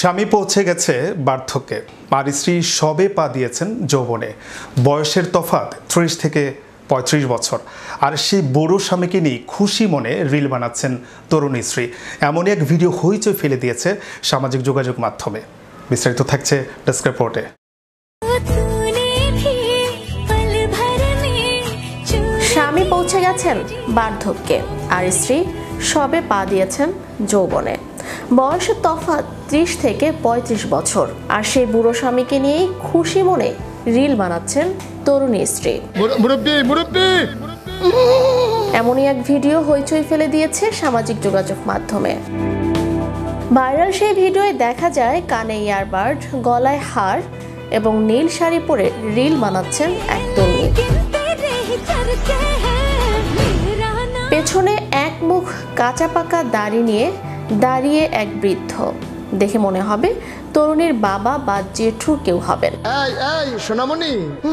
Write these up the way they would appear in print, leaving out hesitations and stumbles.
স্বামী পৌঁছে গেছে বার্ধক্যে, আর স্ত্রী সবে পা দিয়েছেন যৌবনে। বয়সের তফাৎ 30 থেকে 35 বছর, আর সেই বুড়ো স্বামীকে নিয়ে খুশি মনে রিল বানাচ্ছেন তরুণ স্ত্রী। এমনই এক ভিডিও হইচই ফেলে দিয়েছে সামাজিক যোগাযোগ মাধ্যমে। বিস্তারিত থাকছে ডেস্ক রিপোর্টে। স্বামী পৌঁছে গেছেন বার্ধক্যে, আর স্ত্রী সবে পা দিয়েছেন যৌবনে। বয়সের তফাৎ 30 থেকে 35 বছর, আর সেই বুড়ো স্বামীকে নিয়েই খুশি মনে রিল বানাচ্ছেন তরুণী স্ত্রী। এমনই এক ভিডিও হইচই ফেলে দিয়েছে সামাজিক যোগাযোগ মাধ্যমে। ভাইরাল সেই ভিডিওয়ে দেখা যায় কানে ইয়ারবাড, গলায় হার এবং নীল শাড়ি পরে রিল বানাচ্ছেন এক তরুণী। পেছনে এক মুখ কাঁচা পাকা দাড়ি নিয়ে দাঁড়িয়ে এক বৃদ্ধ। দেখে মনে হবে তরুণীর বাবা বা জেঠু কেউ হবেন।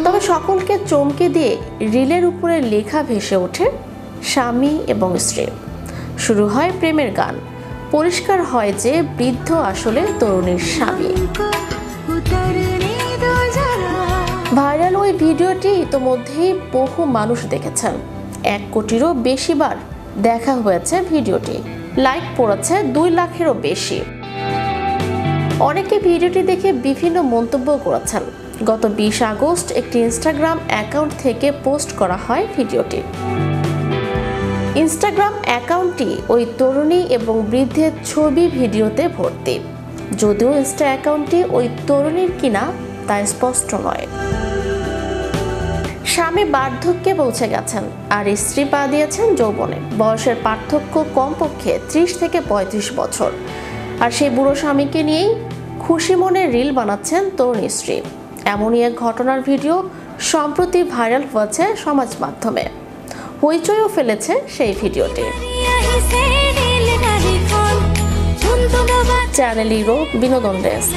তবে সকলকে চমকে দিয়ে রিলের উপরে লেখা ভেসে ওঠে স্বামী এবং স্ত্রী। শুরু হয় প্রেমের গান। পরিষ্কার হয় যে বৃদ্ধ আসলে তরুণীর স্বামী। ভাইরাল ওই ভিডিওটি ইতোমধ্যেই বহু মানুষ দেখেছেন। 1 কোটিরও বেশি বার দেখা হয়েছে ভিডিওটি। লাইক পড়েছে 2 লাখেরও বেশি। অনেকে ভিডিওটি দেখে বিভিন্ন মন্তব্য করেছেন। গত 20 আগস্ট একটি ইনস্টাগ্রাম অ্যাকাউন্ট থেকে পোস্ট করা হয় ভিডিওটি। ইনস্টাগ্রাম অ্যাকাউন্টটি ওই তরুণী এবং বৃদ্ধের ছবি ভিডিওতে ভর্তি। যদিও ইনস্টা অ্যাকাউন্টটি ওই তরুণীর কিনা তা স্পষ্ট নয়। স্বামী বার্ধক্যে পৌঁছে গেছেন, আর স্ত্রী পা দিয়েছেন যৌবনে। বয়সের পার্থক্য কমপক্ষে 30 থেকে 35 বছর, আর সেই বুড়ো স্বামীকে নিয়েই খুশি মনে রিল বানাচ্ছেন তরুণ স্ত্রী। এমনই এক ঘটনার ভিডিও সম্প্রতি ভাইরাল হয়েছে সমাজ মাধ্যমে। হইচইও ফেলেছে সেই ভিডিওটি। চ্যানেল হিরো বিনোদন ডেস্ক।